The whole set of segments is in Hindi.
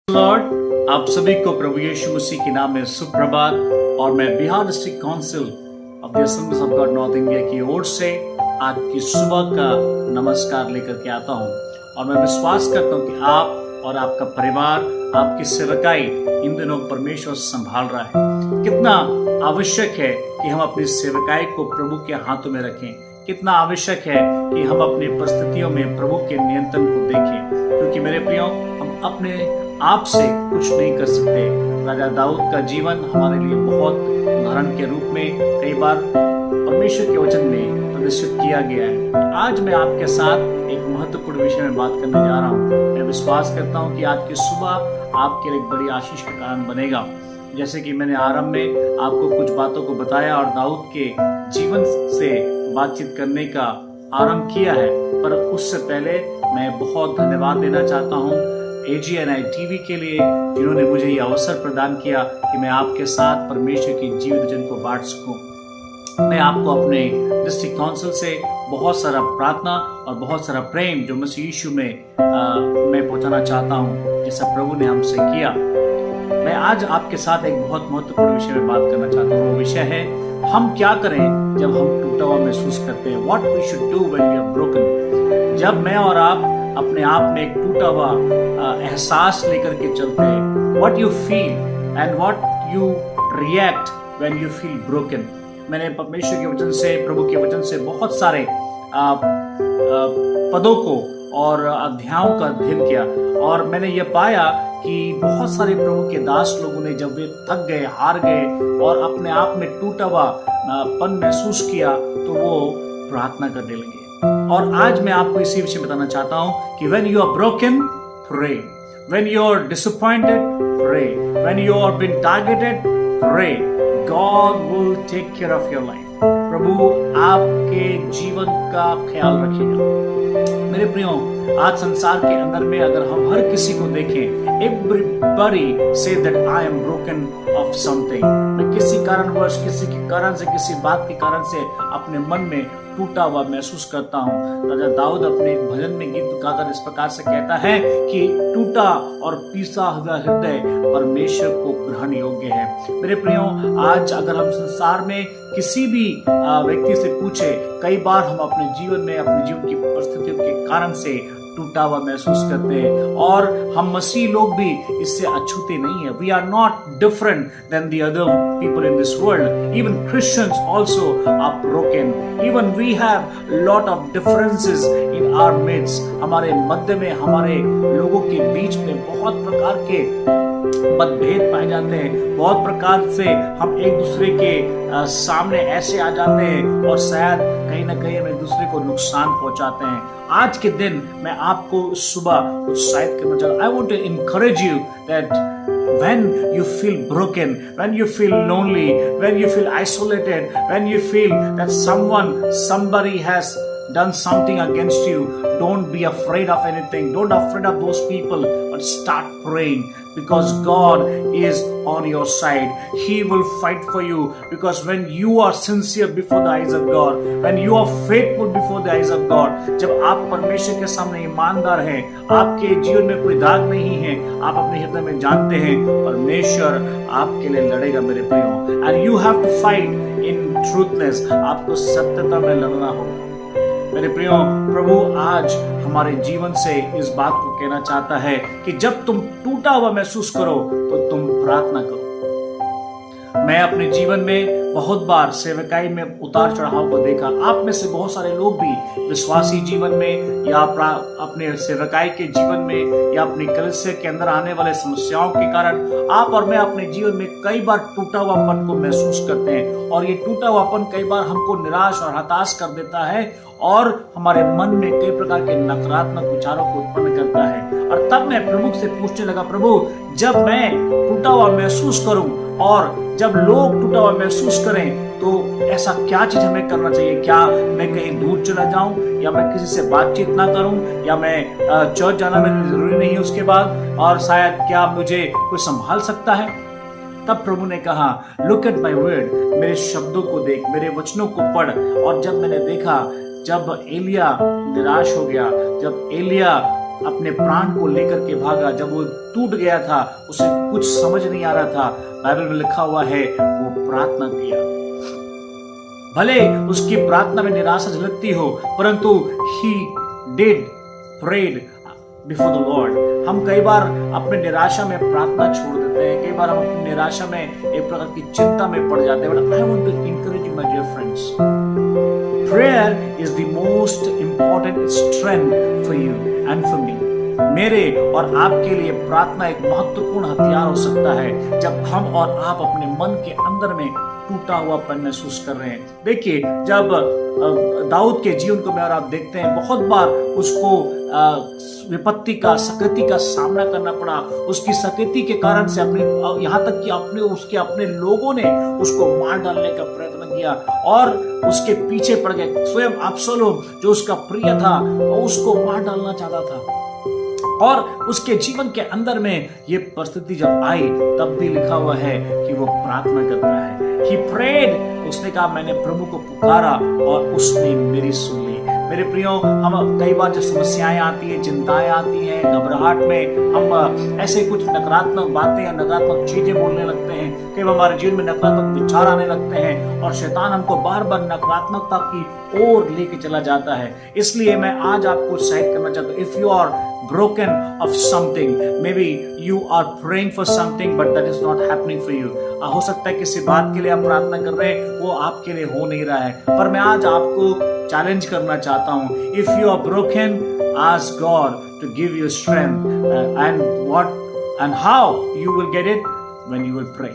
लॉर्ड, आप सभी को प्रभु यीशु मसीह के नाम में सुप्रभात। और मैं Bihar district council of the assemblies of God north India की ओर से आपकी सुबह का नमस्कार लेकर के आता हूं। और मैं विश्वास करता हूं कि आप और आपका परिवार, आपकी सेवकाई इन दिनों परमेश्वर संभाल रहा है। कितना आवश्यक है कि हम अपनी सेवकाई को प्रभु के हाथों में रखें। कितना आवश्यक है कि हम अपनी परिस्थितियों में प्रभु के नियंत्रण को देखें, क्योंकि मेरे प्रियो, हम अपने आप से कुछ नहीं कर सकते। राजा दाऊद का जीवन हमारे लिए बहुत उदाहरण के रूप में कई बार परमेश्वर के वचन में प्रदर्शित किया गया है। आज मैं आपके साथ एक महत्वपूर्ण विषय में बात करने जा रहा हूँ। मैं विश्वास करता हूँ कि आज की सुबह आपके लिए एक बड़ी आशीष का कारण बनेगा। जैसे कि मैंने आरंभ में आपको कुछ बातों को बताया और दाऊद के जीवन से बातचीत करने का आरंभ किया है, पर उससे पहले मैं बहुत धन्यवाद देना चाहता हूँ AGNI TV के लिए, जिन्होंने मुझे ये अवसर प्रदान किया कि मैं आपके साथ परमेश्वर की जीवित वचन को बांट सकूं। मैं आपको अपने डिस्ट्रिक्ट काउंसिल से बहुत सारा प्रार्थना और बहुत सारा प्रेम जो मसीह यीशु में मैं पहुंचाना चाहता हूं, जैसा प्रभु ने हमसे किया। मैं आज आपके साथ एक बहुत महत्वपूर्ण विषय में बात करना चाहता हूँ। वो विषय है, हम क्या करें जब हम टूटा हुआ महसूस करते हैं। What we should do when we are broken। जब मैं और आप अपने आप में एक टूटा हुआ एहसास लेकर के चलते हैं, what you feel and what you react when you feel broken। मैंने परमेश्वर के वचन से, प्रभु के वचन से बहुत सारे पदों को और अध्यायों का अध्ययन किया, और मैंने ये पाया कि बहुत सारे प्रभु के दास लोगों ने जब वे थक गए, हार गए और अपने आप में टूटा हुआ पन महसूस किया, तो वो प्रार्थना करने लगे। और आज मैं आपको इसी विषय बताना चाहता हूं कि when you are broken, pray। when you are disappointed, pray। when you are been targeted, pray। God will take care of your life। प्रभु आपके जीवन का ख्याल रखेगा। मेरे प्रियो, आज संसार के अंदर में अगर हम हर किसी को देखें, everybody say that I am broken of something। मैं किसी कारणवश, किसी के कारण से, किसी बात के कारण से अपने मन में टूटा हुआ महसूस करता हूँ। राजा दाऊद अपने एक भजन में गीत गाकर इस प्रकार से कहता है कि टूटा और पीसा हुआ हृदय परमेश्वर को ग्रहण योग्य है। मेरे प्रियो, आज अगर हम संसार में किसी भी व्यक्ति से पूछे, कई बार हम अपने जीवन में, अपने जीवन की परिस्थितियों के कारण से टूटा हुआ महसूस करते हैं, और हम मसीह लोग भी इससे अछूते नहीं है। We are not different than the other people in this world। Even Christians also are broken। Even we have lot of differences in our midst। हमारे मध्य में, हमारे लोगों के बीच में बहुत प्रकार के मतभेद पाए जाते हैं। बहुत प्रकार से हम एक दूसरे के सामने ऐसे आ जाते हैं और शायद कहीं ना कहीं हम एक दूसरे को नुकसान पहुंचाते हैं। आज के दिन मैं आपको सुबह उत्साहित करना चाहता हूं। I want to encourage you that when you feel broken, when you feel lonely, when you feel isolated, when you feel that somebody has done something against you, don't be afraid of anything. Don't be afraid of those people, but start praying, because God is on your side। He will fight for you, because when you are sincere before the eyes of God, when you are faithful before the eyes of God, जब आप परमेश्वर के सामने ईमानदार हैं, आपके जीवन में कोई दाग नहीं है, आप अपने हृदय में जानते हैं परमेश्वर आपके लिए लड़ेगा मेरे प्रियो। And you have to fight in truthness। आपको सत्यता में लड़ना होगा मेरे प्रियो। प्रभु आज हमारे जीवन से इस बात को कहना चाहता है कि जब तुम टूटा हुआ महसूस करो तो तुम प्रार्थना करो। मैं अपने जीवन में बहुत बार सेवकाई में उतार चढ़ाव को देखा। आप में से बहुत सारे लोग भी विश्वासी जीवन में या अपने सेवकाई के जीवन में या अपनी कलीसिया के अंदर आने वाले समस्याओं के कारण आप और मैं अपने जीवन में कई बार टूटा हुआपन को महसूस करते हैं, और ये टूटा हुआपन कई बार हमको निराश और हताश कर देता है और हमारे मन में कई प्रकार के नकारात्मक विचारों को उत्पन्न करता है। और तब मैं प्रभु से पूछने लगा, प्रभु जब मैं टूटा हुआ महसूस करूं और जब लोग टूटा हुआ महसूस करें, तो ऐसा क्या चीज हमें करना चाहिए? क्या मैं कहीं दूर चला जाऊं, या मैं किसी से बातचीत ना करूं, या मैं चर्च जाना मेरे जरूरी नहीं है उसके बाद, और शायद क्या मुझे कोई संभाल सकता है? तब प्रभु ने कहा, लुक एट माई वर्ड। मेरे शब्दों को देख, मेरे वचनों को पढ़। और जब मैंने देखा, जब एलिया निराश हो गया, जब एलिया अपने प्राण को लेकर के भागा, जब वो टूट गया था, उसे कुछ समझ नहीं आ रहा था, बाइबल में लिखा हुआ है वो प्रार्थना किया। भले उसकी प्रार्थना में निराशा झलकती हो, परंतु he did prayed before the Lord। हम कई बार अपने निराशा में प्रार्थना छोड़ देते हैं, कई बार हम अपनी निराशा में एक प्रकार की चिंता में पड़ जाते हैं। But I want to encourage you, my dear friends, prayer is the most important strength for you and for me। मेरे और आपके लिए प्रार्थना एक महत्वपूर्ण हथियार हो सकता है जब हम और आप अपने मन के अंदर में टूटा हुआपन महसूस कर रहे हैं। देखिए, जब दाऊद के जीवन को मैं और आप देखते हैं, बहुत बार उसको विपत्ति का, सकती का सामना करना पड़ा। उसकी सकती के कारण से यहाँ तक कि उसके अपने लोगों ने उसको मार डालने का प्रयत्न किया और उसके पीछे पड़ गए। स्वयं अब्सलोम जो उसका प्रिय था, उसको मार डालना चाहता था। और उसके जीवन के अंदर में ये परिस्थिति जब आई, तब भी लिखा हुआ है कि वो प्रार्थना करता है। He prayed, उसने कहा मैंने प्रभु को पुकारा और उसने मेरी सुन ली। मेरे प्रियो, हम कई बार जब समस्याएं आती हैं, चिंताएं आती हैं, घबराहट में हम ऐसे कुछ नकारात्मक बातें या नकारात्मक चीजें बोलने लगते हैं, कई बार हमारे जीवन में नकारात्मक विचार आने लगते हैं और शैतान हमको बार बार नकारात्मकता की ओर लेके चला जाता है। इसलिए मैं आज आपको उत्साहित करना चाहता हूँ, if you are broken of something, maybe you are praying for something but that is not happening for you। हो सकता है किसी बात के लिए आप प्रार्थना कर रहे हैं, वो आपके लिए हो नहीं रहा है, पर मैं आज आपको चैलेंज करना चाहता हूँ, if you are broken, ask God to give you strength and how you will get it when you will pray।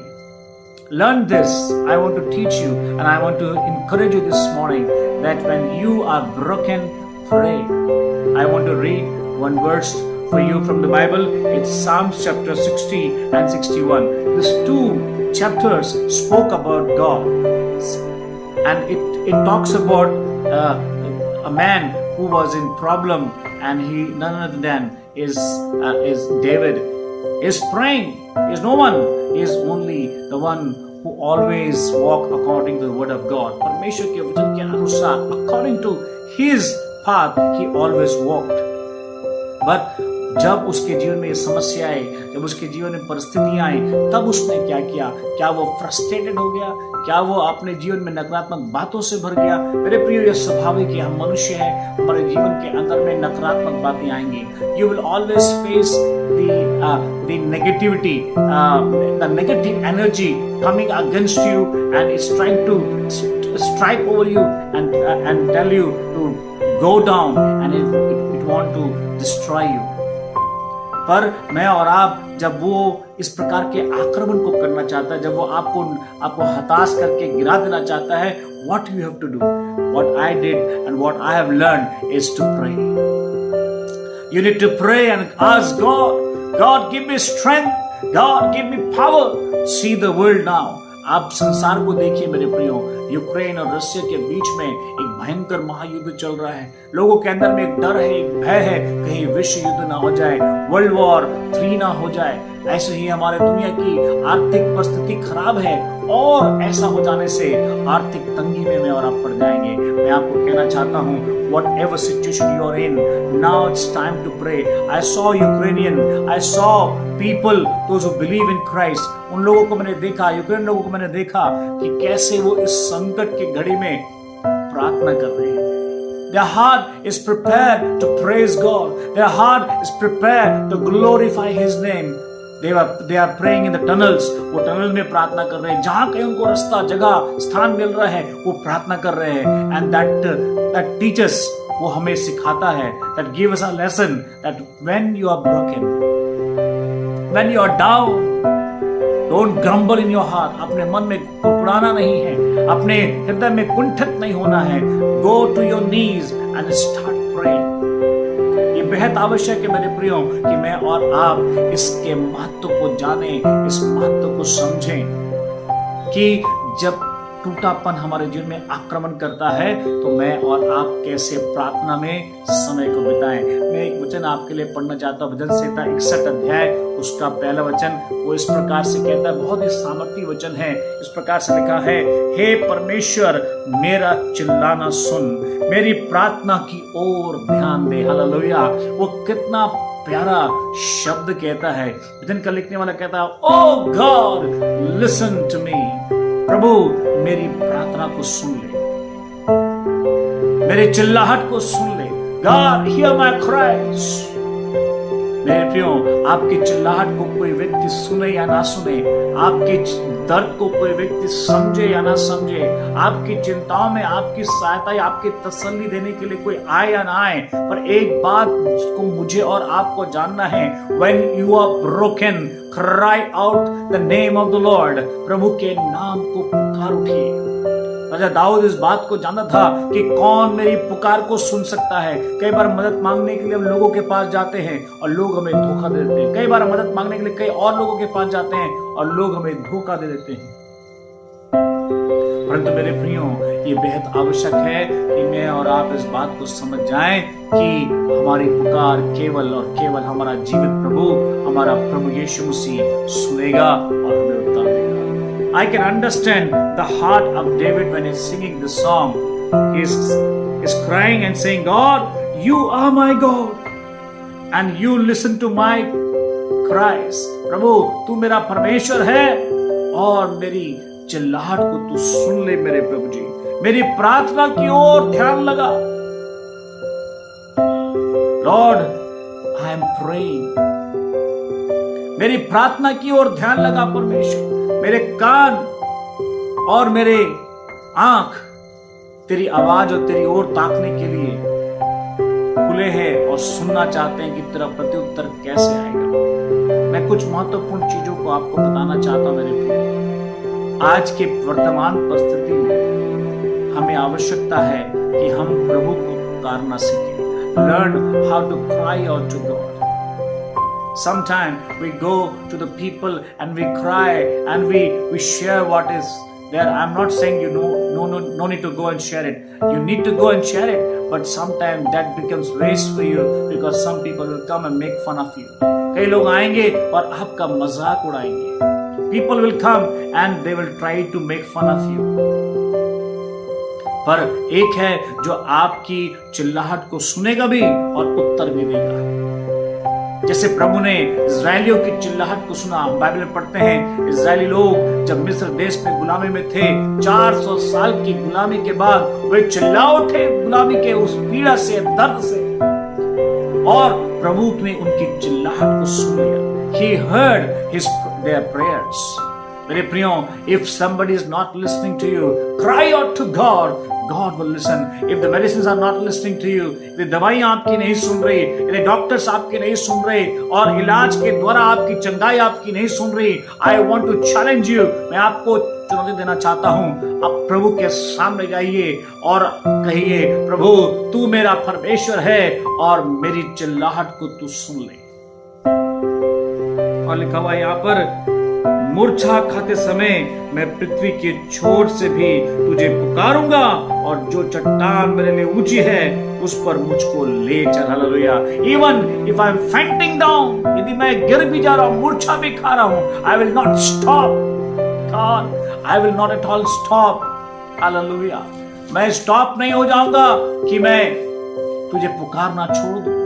Learn this, I want to teach you and I want to encourage you this morning that when you are broken, pray। I want to read one verse for you from the Bible. It's Psalms chapter 60 and 61. These two chapters spoke about God, and it talks about a man who was in problem, and he none other than is David. Is praying. Is no one. He is only the one who always walk according to the word of God। परमेश्वर के वचन के अनुसार, according to his path, he always walked। But जब उसके जीवन में ये समस्या आई, जब उसके जीवन में परिस्थितियां आई, तब उसने क्या किया? क्या वो फ्रस्ट्रेटेड हो गया? क्या वो अपने जीवन में नकारात्मक बातों से भर गया? मेरे प्रियो, यह स्वाभाविक है, हम मनुष्य हैं, हमारे जीवन के अंदर में नकारात्मक बातें आएंगी। You will always face the negativity, the negative energy coming against you, and it's trying to strike over you and tell you to go down, and it want to destroy you। पर मैं और आप, जब वो इस प्रकार के आक्रमण को करना चाहता है, जब वो आपको हताश करके गिरा देना चाहता है, what you have to do, what I did and what I have learned is to pray। You need to pray and ask God give me strength, God give me power। See the world now। आप संसार को देखिए मेरे प्रियो, यूक्रेन और रशिया के बीच में एक भयंकर महायुद्ध चल रहा है। लोगों के अंदर में एक डर है, एक भय है, कहीं विश्व युद्ध ना हो जाए, वर्ल्ड वॉर 3 ना हो जाए। ऐसे ही हमारे दुनिया की आर्थिक परिस्थिति खराब है और ऐसा हो जाने से आर्थिक तंगी में मैं और आप पड़ जाएंगे। मैं आपको कहना चाहता हूँ, whatever situation you are in, now it's time to pray। I saw Ukrainian, I saw people, those who believe in Christ। उन लोगों को मैंने देखा, यूक्रेन लोगों को मैंने देखा कि कैसे वो इस संकट की घड़ी में प्रार्थना कर रहे हैं। Their heart is prepared to praise God। Their heart is prepared to glorify His name। They are praying in the tunnels। वो टनल में प्रार्थना कर रहे हैं, जहां कहीं उनको रास्ता, जगह, स्थान मिल रहा है, वो प्रार्थना कर रहे हैं। And that teaches, वो हमें सिखाता है, that give us a lesson that when you are broken, when you are down, don't grumble in your heart। अपने मन में कुड़कुड़ाना नहीं है, अपने हृदय में कुंठित नहीं होना है। Go to your knees and start praying। ये बेहद आवश्यक है मेरे प्रियो कि मैं और आप इसके महत्व को जाने, इस महत्व को समझें कि जब टूटापन हमारे जीवन में आक्रमण करता है तो मैं और आप कैसे प्रार्थना में समय को बिताएं। मैं एक वचन आपके लिए पढ़ना चाहता हूँ, भजन संहिता 61 अध्याय उसका पहला वचन वो इस प्रकार से कहता है, बहुत ही सामर्थी वचन है। इस प्रकार से लिखा है, हे परमेश्वर मेरा चिल्लाना सुन, मेरी प्रार्थना की ओर ध्यान दे। हालेलुया। वो कितना प्यारा शब्द कहता है। भजन का लिखने वाला कहता है, ओ गॉड लिसन टू मी, प्रभु मेरी प्रार्थना को सुन ले, मेरे चिल्लाहट को सुन ले। God here my cries. मेरे प्रियो, आपकी चिल्लाहट को कोई व्यक्ति सुने या ना सुने, आपके दर्द को कोई व्यक्ति समझे या ना समझे, आपकी चिंताओं में आपकी सहायता या आपकी तसल्ली देने के लिए कोई आए या ना आए, पर एक बात को मुझे और आपको जानना है, when you are broken, cry out the name of the Lord। प्रभु के नाम को पुकार उठिए। राजा दाऊद इस बात को जानता था कि कौन मेरी पुकार को सुन सकता है। कई बार मदद मांगने के लिए हम लोगों के पास जाते हैं और लोग हमें धोखा दे देते हैं। कई बार मदद मांगने के लिए कई और लोगों के पास जाते हैं और लोग हमें धोखा दे देते हैं। परंतु मेरे प्रियो, ये बेहद आवश्यक है कि मैं और आप इस बात को समझ जाएं कि हमारी पुकार केवल और केवल हमारा जीवित प्रभु, हमारा प्रभु यीशु मसीह सुनेगा और हमें उत्तर देगा। I can understand the heart of David when he's singing the song. He's crying and saying, God, you are my God and you listen to my cries। प्रभु तू मेरा परमेश्वर है और मेरी चिल्लाहट को तू सुन ले। मेरे प्रभु जी, मेरी प्रार्थना की ओर ध्यान लगा। Lord, I am praying। मेरी प्रार्थना की ओर ध्यान लगा परमेश्वर। मेरे कान और मेरे आंख तेरी आवाज और तेरी ओर ताकने के लिए खुले हैं और सुनना चाहते हैं कि तेरा प्रत्युत्तर कैसे आएगा। मैं कुछ महत्वपूर्ण चीजों को आपको बताना चाहता हूं मेरे प्रिय। आज के वर्तमान परिस्थिति में हमें आवश्यकता है कि हम प्रभु को पुकारना सीखें। Learn how to cry out to God. Sometimes we go to the people and we cry and we share what is there. I'm not saying no need to go and share it. You need to go and share it, but sometimes that becomes waste for you because some people will come and make fun of you. कई लोग आएंगे और आपका मजाक उड़ाएंगे। People will come and they will try to make fun of you. पर एक है जो आपकी चिल्लाहट को सुनेगा भी और उत्तर भी देगा। जैसे प्रभु ने इजरायलियों की चिल्लाहट को सुना। बाइबल में पढ़ते हैं, इजरायली लोग जब मिस्र देश में गुलामी में थे, 400 साल की गुलामी के बाद वे चिल्ला उठे गुलामी के उस पीड़ा से, दर्द से, और प्रभु ने उनकी चिल्लाहट को सुन लिया। He heard their prayers। मेरे प्रियो, if somebody is not listening to you, cry out to God। God will listen. If the medicines are not listening to you, यदि दवाइयां आपकी नहीं सुन रही, यदि डॉक्टर्स आपकी नहीं सुन रहे और इलाज के द्वारा आपकी चंगाई आपकी नहीं सुन रही, I want to challenge you। मैं आपको चुनौती देना चाहता हूं, आप प्रभु के सामने जाइए और कहिए, प्रभु तू मेरा परमेश्वर है और मेरी चिल्लाहट को तू सुन ले। और लिखा हुआ यहाँ पर, मूर्छा खाते समय मैं पृथ्वी के छोर से भी तुझे पुकारूंगा और जो चट्टान मेरे लिए ऊंची है उस पर मुझको ले चल। Hallelujah. Even if I am fainting down, यदि मैं गिर भी जा रहा हूं, मूर्छा भी खा रहा हूं, I will not stop. God, I will not at all stop. Hallelujah. मैं स्टॉप नहीं हो जाऊंगा कि मैं तुझे पुकारना छोड़ दूं।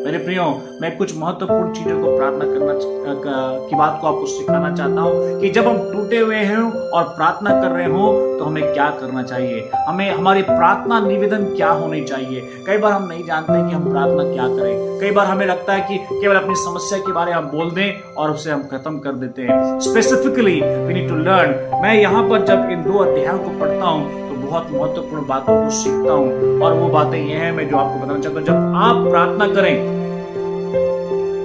मेरे प्रियो, मैं कुछ महत्वपूर्ण चीजों को प्रार्थना करना की बात को आपको सिखाना चाहता हूं कि जब हम टूटे हुए हैं और प्रार्थना कर रहे हो तो हमें क्या करना चाहिए, हमें हमारी प्रार्थना निवेदन क्या होनी चाहिए। कई बार हम नहीं जानते कि हम प्रार्थना क्या करें। कई बार हमें लगता है कि केवल अपनी समस्या के बारे में हम बोल दें और उसे हम खत्म कर देते हैं। Specifically we need to learn. मैं यहाँ पर जब इन 2 अध्यायों को पढ़ता हूँ तो बहुत महत्वपूर्ण बातों को सीखता हूँ और वो बातें ये हैं, मैं जो आपको बताना चाहता हूँ। जब आप प्रार्थना करें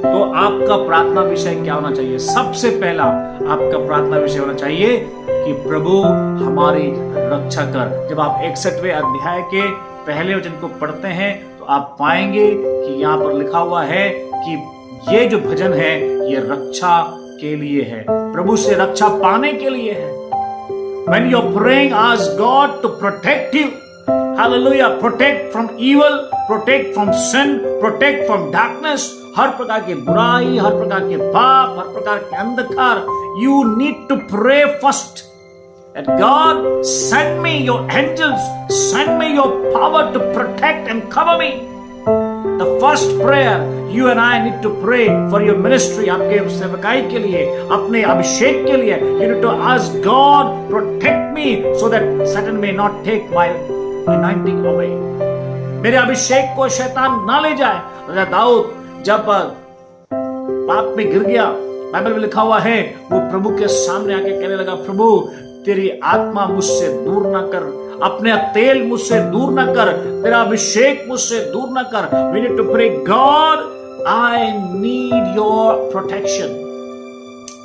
तो आपका प्रार्थना विषय क्या होना चाहिए? सबसे पहला आपका प्रार्थना विषय होना चाहिए कि प्रभु हमारी रक्षा कर। जब आप 61वें अध्याय के पहले वचन को पढ़ते हैं तो आप पाएंगे कि यहाँ पर लिखा हुआ है कि ये जो भजन है ये रक्षा के लिए है, प्रभु से रक्षा पाने के लिए है। When you're praying, ask God to protect you. Hallelujah. Protect from evil, protect from sin, protect from darkness. हर प्रकार की बुराई, हर प्रकार के पाप, हर प्रकार के अंधकार. You need to pray first. That God, send me your angels, send me your power to protect and cover me. The first prayer you and I need to pray for your ministry, आपके सेवकाई के लिए, अपने अभिषेक के लिए. You need to ask God, protect me so that Satan may not take my anointing away. मेरे अभिषेक को शैतान ना ले जाए. राजा दाऊद जब पाप में गिर गया, बाइबल में लिखा हुआ है, वो प्रभु के सामने आके कहने लगा, प्रभु तेरी आत्मा मुझसे दूर ना कर, अपने तेल मुझसे दूर ना कर, तेरा अभिषेक मुझसे दूर ना कर. We need to pray, God, I need your protection.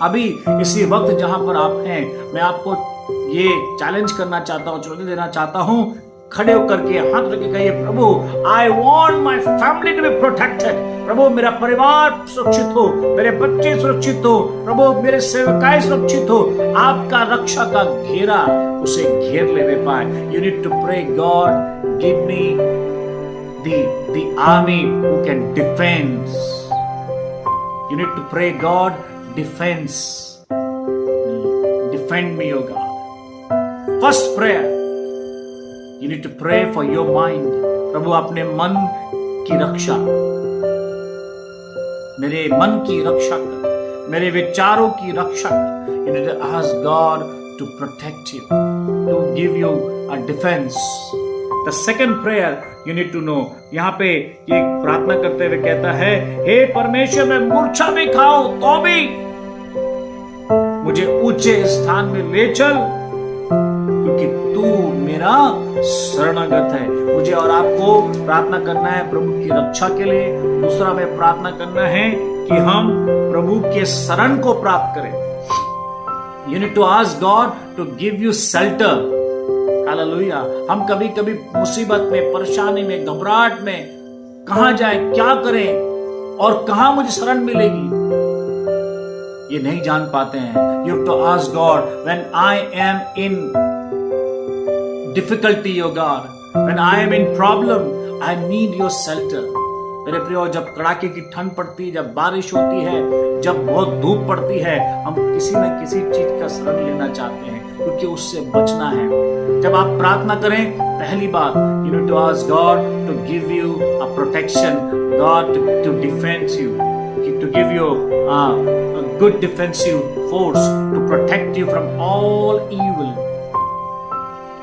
अभी इसी वक्त जहां पर आप हैं, मैं आपको ये चैलेंज करना चाहता हूं, चुनौती देना चाहता हूं. खड़े होकर के हाथ रख के कहिए, प्रभु I want my family to be protected. प्रभु मेरा परिवार सुरक्षित हो, मेरे बच्चे सुरक्षित हो, प्रभु मेरे सेवकाई सुरक्षित हो. आपका रक्षा का घेरा उसे घेर लेने पाए. You need to pray, God give me the army who can defend. You need to pray, God, defend me, O God. First prayer, you need to pray for your mind. प्रभु अपने मन की रक्षा, मेरे मन की रक्षा कर, मेरे विचारों की रक्षा कर. You need to ask God to protect you, to give you a defense. The second prayer you need to know. यहाँ पे ये प्रार्थना करते हुए कहता है, हे परमेश्वर मैं मूर्छा में खाऊं तो भी मुझे ऊंचे स्थान में ले चल, क्योंकि तू मेरा शरणागत है. मुझे और आपको प्रार्थना करना है प्रभु की रक्षा के लिए. दूसरा में प्रार्थना करना है कि हम प्रभु के शरण को प्राप्त करें. You need to ask God to give you shelter. Hallelujah. हम कभी कभी मुसीबत में, परेशानी में, घबराहट में कहां जाए, क्या करें और कहां मुझे शरण मिलेगी, ये नहीं जान पाते हैं. You have to ask God, when I am in difficulty, O God, when I am in problem, I need your shelter. मेरे प्रियो, जब कड़ाके की ठंड पड़ती है, जब बारिश होती है, जब बहुत धूप पड़ती है, हम किसी न किसी चीज का शरण लेना चाहते हैं, क्योंकि उससे बचना है. जब आप प्रार्थना करें, पहली बात, you need to ask God to give you a protection, God to defend you, to give you a good defensive force to protect you from all evil,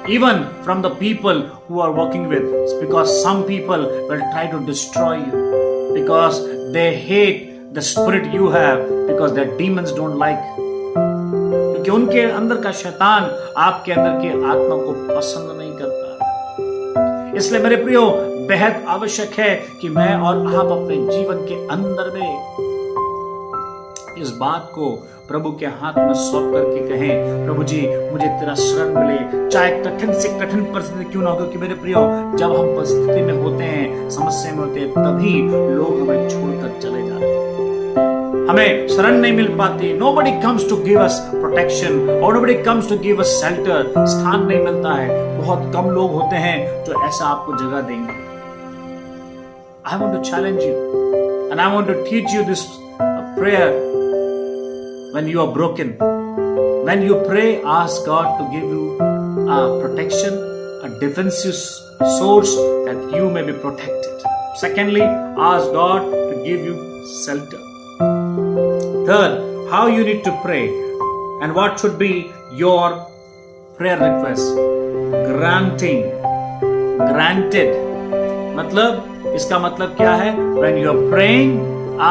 even from the people who are working with, because some people will try to destroy you because they hate the spirit you have, because their demons don't like, क्योंकि उनके अंदर का शैतान आपके अंदर की आत्मा को पसंद नहीं करता. इसलिए मेरे प्रियो, बेहद आवश्यक है कि मैं और आप अपने जीवन के अंदर में इस बात को प्रभु के हाथ में सौंप करके कहें, प्रभु जी मुझे तेरा शरण मिले, चाहे कठिन से कठिन परिस्थिति क्यों ना हो. क्योंकि मेरे प्रियो, जब हम परिस्थिति में होते हैं, समस्या में होते हैं, तभी लोग हमें छोड़कर चले जाते हैं, हमें शरण नहीं मिल पाती. Nobody comes to give us protection or nobody comes to give us shelter. स्थान नहीं मिलता है. बहुत कम लोग होते हैं जो ऐसा आपको जगह देंगे. I want to challenge you and I want to teach you this prayer. When you are broken, when you pray, ask God to give you a protection, a defensive source that you may be protected. Secondly, ask God to give you shelter. Third, how you need to pray and what should be your prayer request. Granted. मतलब, इसका मतलब क्या है? When you are praying,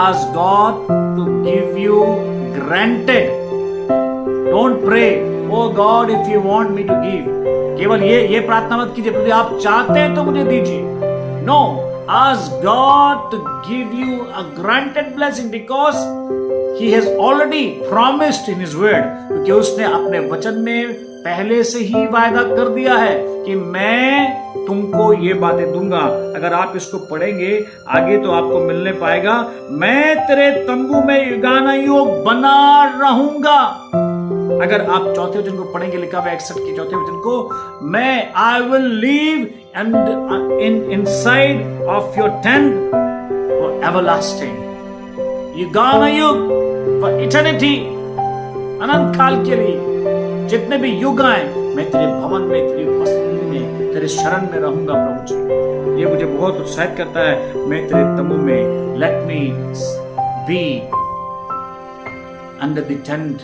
ask God to give you granted. Don't pray, oh God, if you want me to give. केवल ये प्रार्थना मत कीजिए, यदि आप चाहते हैं तो मुझे दीजिए. No, ask God to give you a granted blessing because He has already promised in His word. क्योंकि उसने अपने वचन में पहले से ही वायदा कर दिया है कि मैं तुमको ये बातें दूंगा. अगर आप इसको पढ़ेंगे आगे तो आपको मिलने पाएगा, मैं तेरे तंबू में युगानुयुग बना रहूंगा. अगर आप चौथे वचन को पढ़ेंगे, लिखा हुआ 61 के चौथे वचन को, मैं I will live and inside of your tent for everlasting, युगानुयुग, फॉर इटर्निटी, अनंत काल के लिए, जितने भी युग आए मैं तेरे भवन में, तेरी उपस्थिति में, तेरे शरण में रहूंगा प्रभु जी। ये मुझे बहुत उत्साहित करता है। मैं तेरे तंबू में, let me be under the tent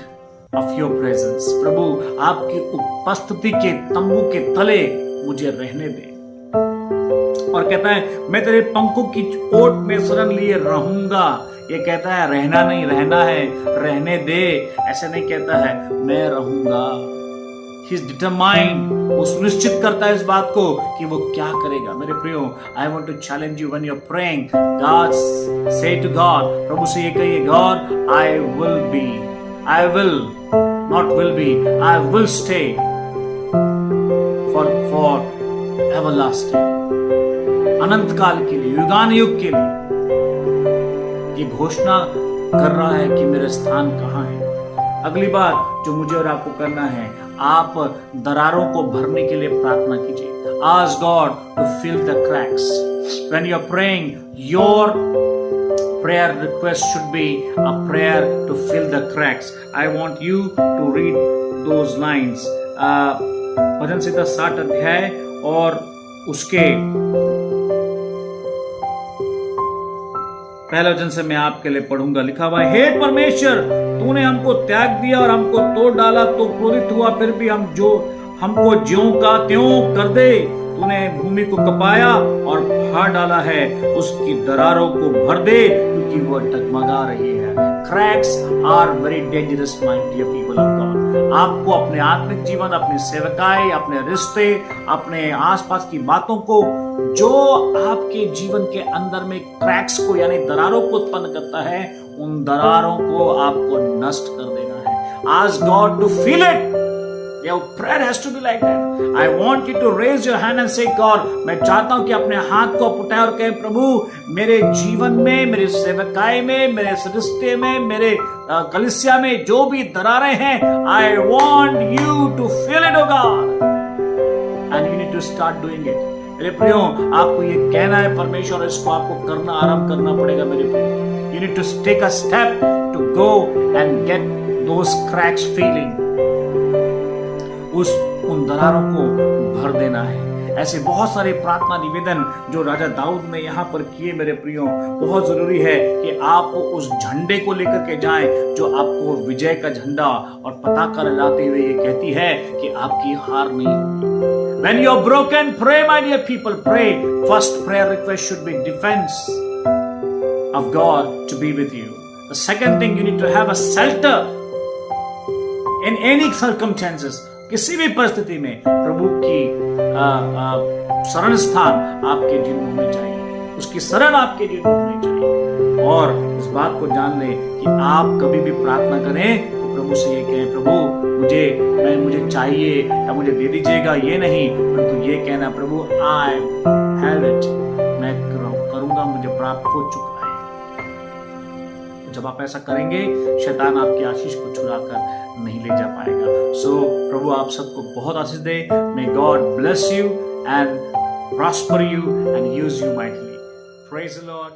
of your presence. प्रभु आपकी उपस्थिति के तंबू के तले मुझे रहने दे। और कहता है मैं तेरे पंखों की ओट में शरण लिए रहूंगा। ये कहता है रहना नहीं, रहना है, रहने दे, ऐसे नहीं कहता है मैं रहूंगा। He is determined, वो सुनिश्चित करता है इस बात को कि वो क्या करेगा। मेरे प्रियो, I want to challenge you when you're praying, God say to God, प्रभु से ये कहिए, God, I will be, I will, not will be, I will stay for everlasting, अनंत काल के लिए, युगान युग के लिए। ये घोषणा कर रहा है कि मेरा स्थान कहाँ है। अगली बात जो मुझे और आपको करना है, आप दरारों को भरने के लिए प्रार्थना कीजिए। Ask God to fill the cracks. When you're praying, your prayer request should be a prayer to fill the cracks. I want you to read those lines. भजन संहिता 60 अध्याय और उसके पहले वचन से मैं आपके लिए पढ़ूंगा। लिखा हुआ है, हे परमेश्वर, तूने हमको त्याग दिया और हमको तोड़ डाला, तो क्रोधित हुआ, फिर भी हमको ज्यों का त्यों कर दे। तूने भूमि को कपाया और फाड़ डाला है, उसकी दरारों को भर दे, क्योंकि वह डगमगा रही है। Cracks are very dangerous, my dear people of God. आपको अपने आत्मिक जीवन, अपनी सेवकाई, अपने रिश्ते, अपने आसपास की बातों को, जो आपके जीवन के अंदर में क्रैक्स को यानी दरारों को उत्पन्न करता है, उन दरारों को आपको नष्ट कर देना है। Ask God to fill it. Your prayer has to be like that. I want you to raise your hand and say, God, मैं चाहता हूं कि अपने हाथ को आप उठाएं और कहें, प्रभु मेरे जीवन में, मेरे सेवकाई में, मेरे रिश्ते में, मेरे कलीसिया में जो भी दरारें हैं, I want you to fill it, oh God. And you need to start doing it. मेरे प्रियो, आपको ये कहना है परमेश्वर, इसको आपको करना आरंभ करना पड़ेगा मेरे प्रियो। You need to take a step to go and get those cracks filling. उन दरारों को भर देना है। ऐसे बहुत सारे प्रार्थना निवेदन जो राजा दाऊद ने यहाँ पर किए मेरे प्रियो, बहुत जरूरी है कि आप उस झंडे को लेकर के जाएं जो आपको विजय का झंडा और पताका लहराते हुए ये कहती है कि आपकी हार नहीं होगी। When you're broken, pray, my dear people, pray. First prayer request should be defense of God to be with you. The second thing, you need to have a shelter in any circumstances. किसी भी परिस्थिति में प्रभु की शरण स्थान आपके जीवन में होनी चाहिए, उसकी शरण आपके जीवन में होनी चाहिए। और इस बात को जान लें कि आप कभी भी प्रार्थना करें तो प्रभु से ये कहें, प्रभु मुझे चाहिए या मुझे दे दीजिएगा, ये नहीं, परंतु ये कहना, प्रभु आई हैव इट, मैं करूंगा, मुझे प्राप्त हो चुका है। जब आप ऐसा करेंगे, शैतान आपकी आशीष को चुराकर नहीं ले जा पाएगा। सो प्रभु आप सबको बहुत आशीष दे। May God bless you and prosper you and use you mightily. Praise the Lord.